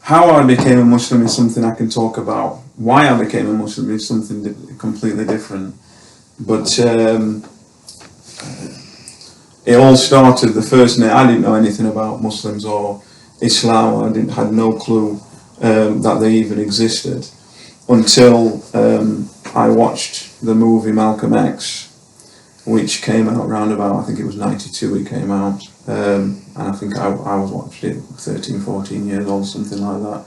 how I became a Muslim is something I can talk about. Why I became a Muslim is something completely different. But it all started the first night. I didn't know anything about Muslims or Islam. I had no clue that they even existed until I watched the movie Malcom X, which came out round about, I think it was 92 it came out, and I think I was watching it 13, 14 years old, something like that,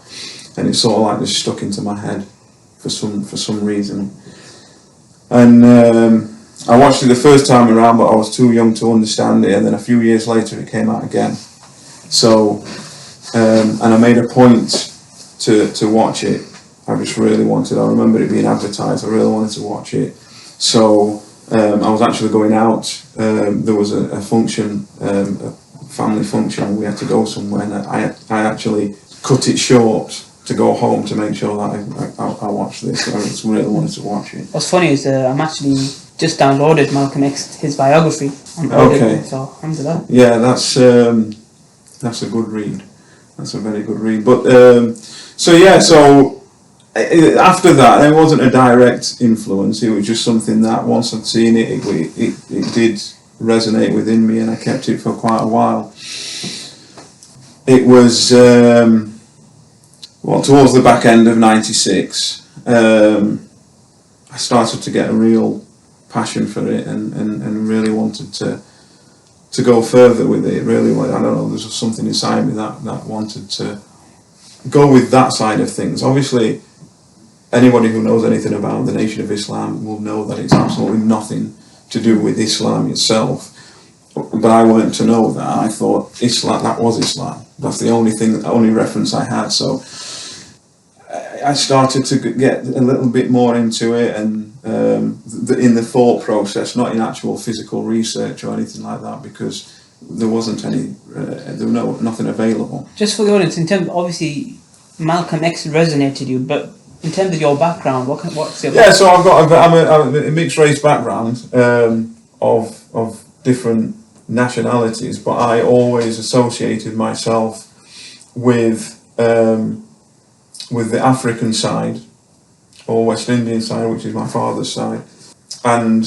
and it sort of like just stuck into my head for some reason. And I watched it the first time around, but I was too young to understand it, and then a few years later it came out again. So, and I made a point to watch it. I just really wanted, I remember it being advertised, I really wanted to watch it. So I was actually going out, there was a function, a family function, and we had to go somewhere, and I actually cut it short to go home to make sure that I watched this. I just really wanted to watch it. What's funny is I'm actually just downloaded Malcom X, his biography. Okay. So, alhamdulillah. Yeah, that's a good read. That's a very good read. But, so after that, there wasn't a direct influence. It was just something that once I'd seen it did resonate within me, and I kept it for quite a while. It was, towards the back end of '96, I started to get a real passion for it and really wanted to go further with it. Really, I don't know, there's just something inside me that wanted to go with that side of things. Obviously, anybody who knows anything about the Nation of Islam will know that it's absolutely nothing to do with Islam itself. But I weren't to know that. I thought Islam, that was Islam. That's the only reference I had. So I started to get a little bit more into it, and in the thought process, not in actual physical research or anything like that, because there wasn't any, there was nothing available. Just for the audience, in terms, obviously, Malcom X resonated you, but in terms of your background, what's your background? Yeah, so I'm a mixed race background of different nationalities, but I always associated myself with the African side, or West Indian side, which is my father's side, and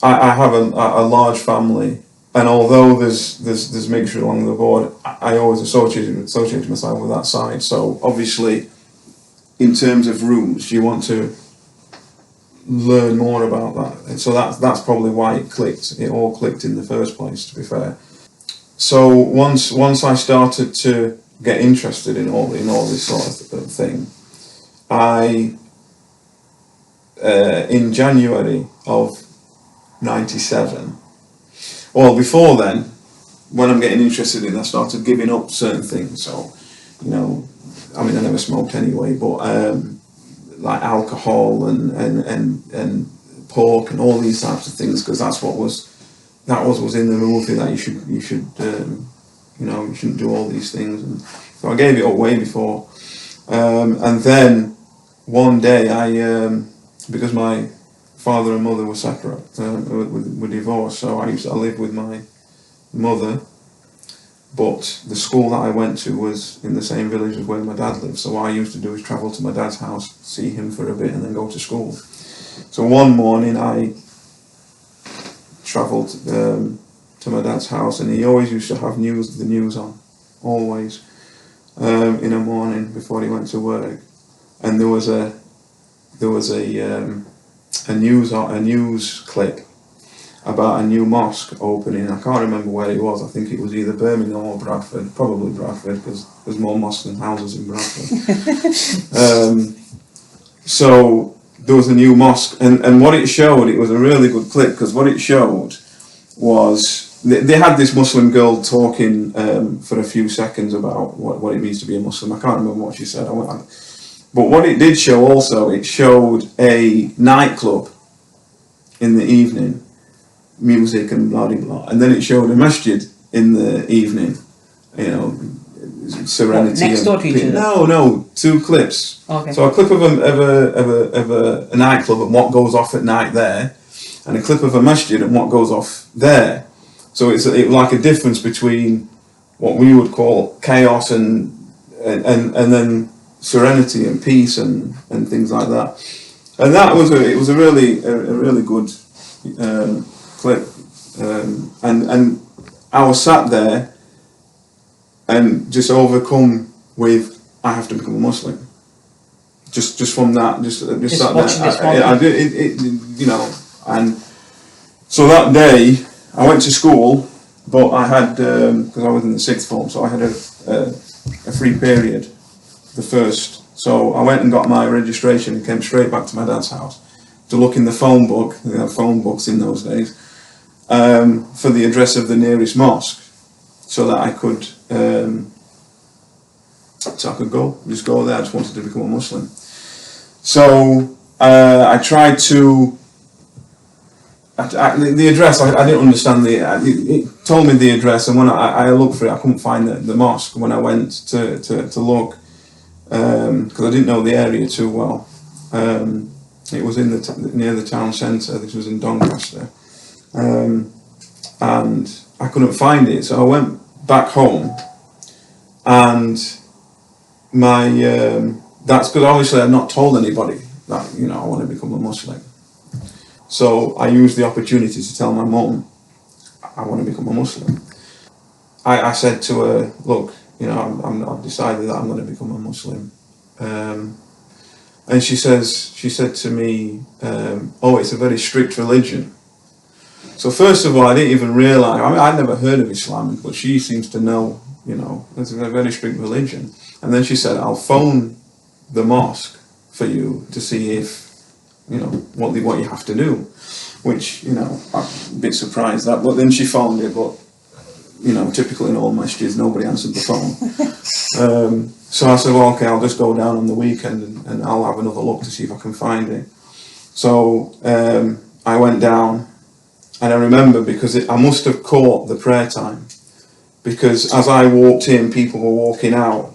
I have a large family. And although there's mixture along the board, I always associated myself with that side. So obviously, in terms of roots, you want to learn more about that. And so that's probably why it clicked. It all clicked in the first place, to be fair. So once I started to get interested in all this sort of thing, I in January of '97. Well, before then, when I'm getting interested in it, I started giving up certain things. So, I never smoked anyway, but like alcohol and pork and all these types of things, because that was in the movie that you shouldn't do all these things. And so I gave it up way before. And then one day because my father and mother were separate, were divorced, so I lived with my mother, but the school that I went to was in the same village as where my dad lived, so what I used to do is travel to my dad's house, see him for a bit, and then go to school. So one morning I travelled to my dad's house, and he always used to have the news on, always, in the morning before he went to work, and there was a news clip about a new mosque opening. I can't remember where it was. I think it was either Birmingham or Bradford, probably Bradford, because there's more mosques than houses in Bradford. So there was a new mosque, and what it showed, it was a really good clip, because what it showed was they had this Muslim girl talking for a few seconds about what it means to be a Muslim. I can't remember what she said. But what it did show also, it showed a nightclub in the evening, music and blah, blah, blah. And then it showed a masjid in the evening, serenity. Next door to each other? No, two clips. Okay. So a clip of a nightclub and what goes off at night there, and a clip of a masjid and what goes off there. So it was like a difference between what we would call chaos and and then serenity and peace and things like that. And that was it was a really good clip. And I was sat there and just overcome with, I have to become a Muslim. Just from that, just sat there. I did it, you know. And so that day I went to school, but I had because I was in the sixth form, so I had a free period, the first. So I went and got my registration and came straight back to my dad's house to look in the phone book. They had phone books in those days, for the address of the nearest mosque, so that I could just go there. I just wanted to become a Muslim. So I tried to. The address, I didn't understand it told me the address, and when I looked for it, I couldn't find the mosque when I went to look, because I didn't know the area too well. It was near the town centre. This was in Doncaster, and I couldn't find it, so I went back home, and my that's because obviously I'd not told anybody that I want to become a Muslim. So I used the opportunity to tell my mum I want to become a Muslim. I said to her, look, I've decided that I'm going to become a Muslim. And she said to me, oh, it's a very strict religion. So first of all, I didn't even realise, I'd never heard of Islam, but she seems to know, it's a very strict religion. And then she said, I'll phone the mosque for you to see if, what you have to do, which, I'm a bit surprised at, but then she phoned it, but, typical in all masjids, nobody answered the phone. So I said, well, okay, I'll just go down on the weekend and I'll have another look to see if I can find it. So I went down, and I remember because I must have caught the prayer time, because as I walked in, people were walking out.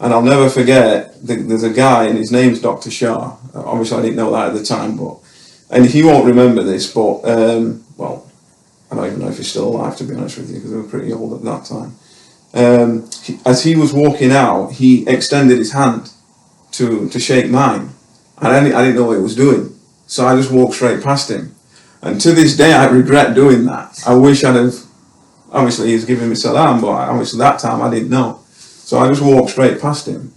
And I'll never forget, there's a guy, and his name's Dr. Shah. Obviously, I didn't know that at the time, and he won't remember this, but, well, I don't even know if he's still alive, to be honest with you, because they were pretty old at that time. As he was walking out, he extended his hand to shake mine, and I didn't know what he was doing. So I just walked straight past him. And to this day, I regret doing that. I wish I'd have, obviously, he was giving me salam, but obviously that time I didn't know. So I just walked straight past him,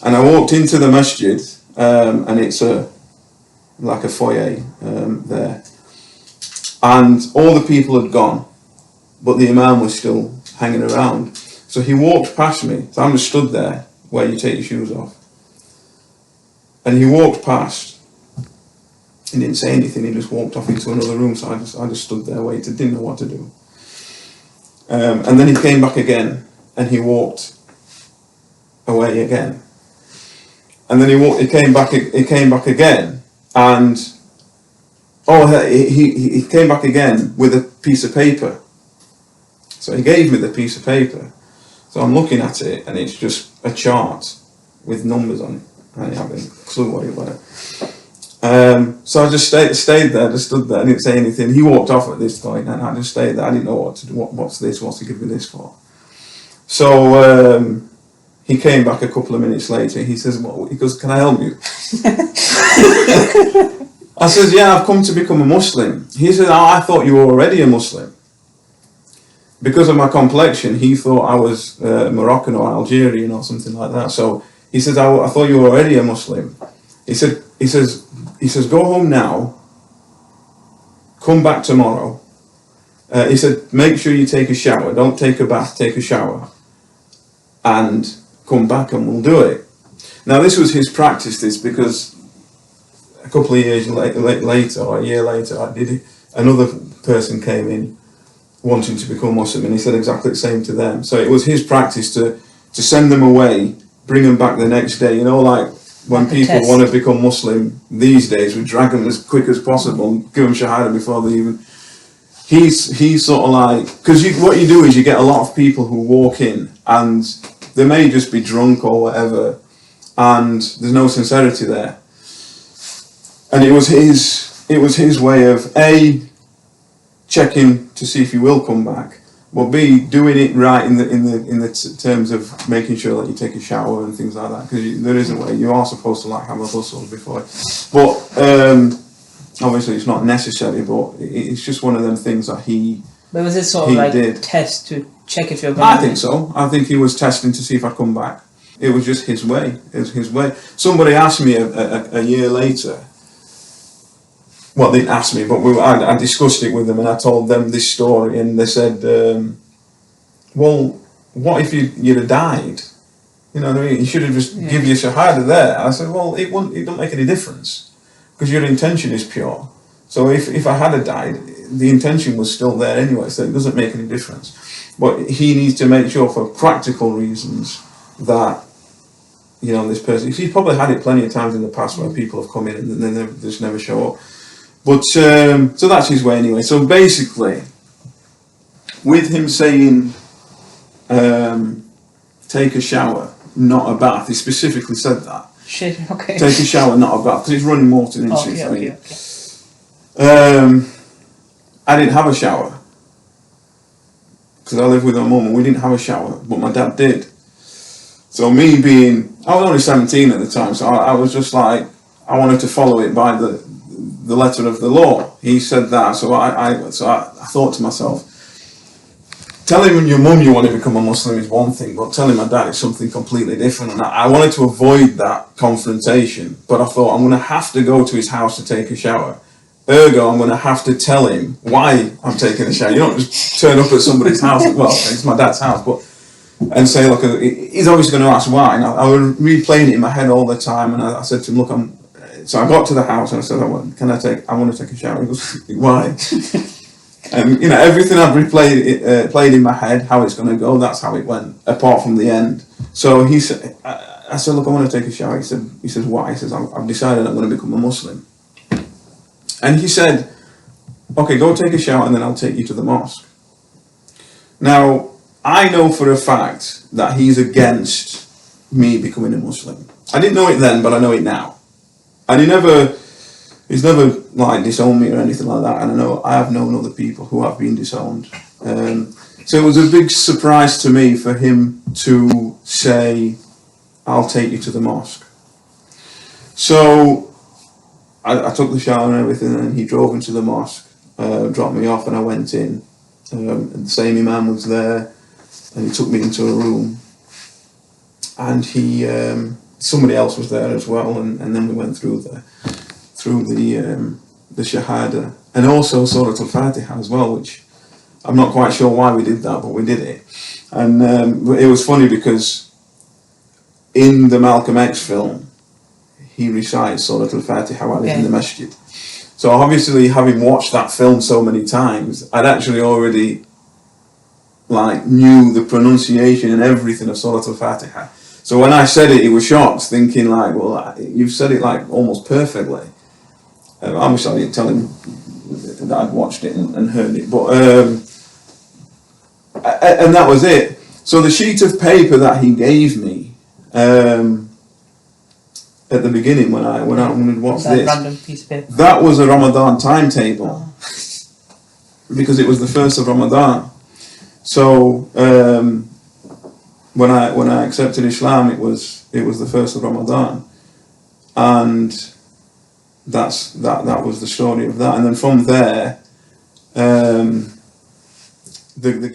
and I walked into the masjid, and it's like a foyer there, and all the people had gone, but the imam was still hanging around. So he walked past me, so I'm just stood there where you take your shoes off, and he walked past. He didn't say anything. He just walked off into another room. So I just stood there, waited, didn't know what to do, and then he came back again, and he walked away again, and then he came back again, and he came back again with a piece of paper. So he gave me the piece of paper, so I'm looking at it, and it's just a chart with numbers on it. I didn't have a clue what it was. So I just stayed there, just stood there, I didn't say anything. He walked off at this point, and I just stayed there. I didn't know what to do. What's this? What's he give me this for? So he came back a couple of minutes later. He says, "He goes, can I help you?" I says, "Yeah, I've come to become a Muslim." He said, "Oh, I thought you were already a Muslim." Because of my complexion, he thought I was Moroccan or Algerian or something like that. So he says, I thought you were already a Muslim. He says, go home now, come back tomorrow. He said, make sure you take a shower. Don't take a bath, take a shower. And come back and we'll do it. Now this was his practice, because a couple of years later, or a year later, another person came in wanting to become Muslim, and he said exactly the same to them. So it was his practice to send them away, bring them back the next day. Like when people want to become Muslim these days, we drag them as quick as possible, give them shahada before they even. He's sort of like, because what you do is you get a lot of people who walk in and they may just be drunk or whatever, and there's no sincerity there. And it was his way of checking to see if you will come back, but B, doing it right in the terms of making sure that you take a shower and things like that, because there is a way. You are supposed to like have a hustle before, but obviously it's not necessary. But it's just one of them things that he. But was it sort of like did. test to check if you're going? I think so. I think he was testing to see if I'd come back. It was just his way. It was his way. Somebody asked me a year later. Well, they didn't ask me, but I discussed it with them, and I told them this story, and they said, "Well, what if you'd have died? You know what I mean? You should have just give your shahada there." I said, "Well, it don't make any difference, because your intention is pure. So if I had have died, the intention was still there anyway, so it doesn't make any difference. But he needs to make sure, for practical reasons, that." You know, this person, he's probably had it plenty of times in the past where people have come in and then they just never show up. But, so that's his way anyway. So basically, with him saying, take a shower, not a bath, he specifically said that. Shit, okay. Take a shower, not a bath, because it's running water into it. Okay. I didn't have a shower, because I live with my mum and we didn't have a shower, but my dad did. So me being, I was only 17 at the time, so I was just like, I wanted to follow it by the letter of the law. He said that, so I thought to myself, telling your mum you want to become a Muslim is one thing, but telling my dad is something completely different. And I wanted to avoid that confrontation, but I thought I'm going to have to go to his house to take a shower. Ergo, I'm going to have to tell him why I'm taking a shower. You don't just turn up at somebody's house, well, it's my dad's house, but and say, look, he's obviously going to ask why. And I was replaying it in my head all the time, and I said to him, look, so I got to the house and I said, I want to take a shower. He goes, why? And you know, everything I've replayed played in my head, how it's going to go, that's how it went, apart from the end. So he said, I said, look, I want to take a shower. He says, why? He says, I've decided I'm going to become a Muslim. And he said, okay, go take a shower and then I'll take you to the mosque. Now, I know for a fact that he's against me becoming a Muslim. I didn't know it then, but I know it now. And he's never like disowned me or anything like that. And I have known other people who have been disowned. So it was a big surprise to me for him to say, I'll take you to the mosque. So I took the shower and everything, and he drove into the mosque, dropped me off, and I went in. And the same imam was there. And he took me into a room, and somebody else was there as well, and then we went through the shahada, and also Surah Al-Fatiha as well, which I'm not quite sure why we did that, but we did it. And it was funny because in the Malcom X film, he recites Surah Al-Fatiha while he's in the masjid. So obviously, having watched that film so many times, I'd actually already knew the pronunciation and everything of Surah Al-Fatiha. So when I said it, he was shocked, thinking well, you've said it almost perfectly. Obviously I didn't tell him that I'd watched it and heard it, but and that was it. So the sheet of paper that he gave me at the beginning when I wondered what's this, random piece of paper. That was a Ramadan timetable, because it was the first of Ramadan. So when I accepted Islam, it was the first of Ramadan, and that was the story of that. And then from there, the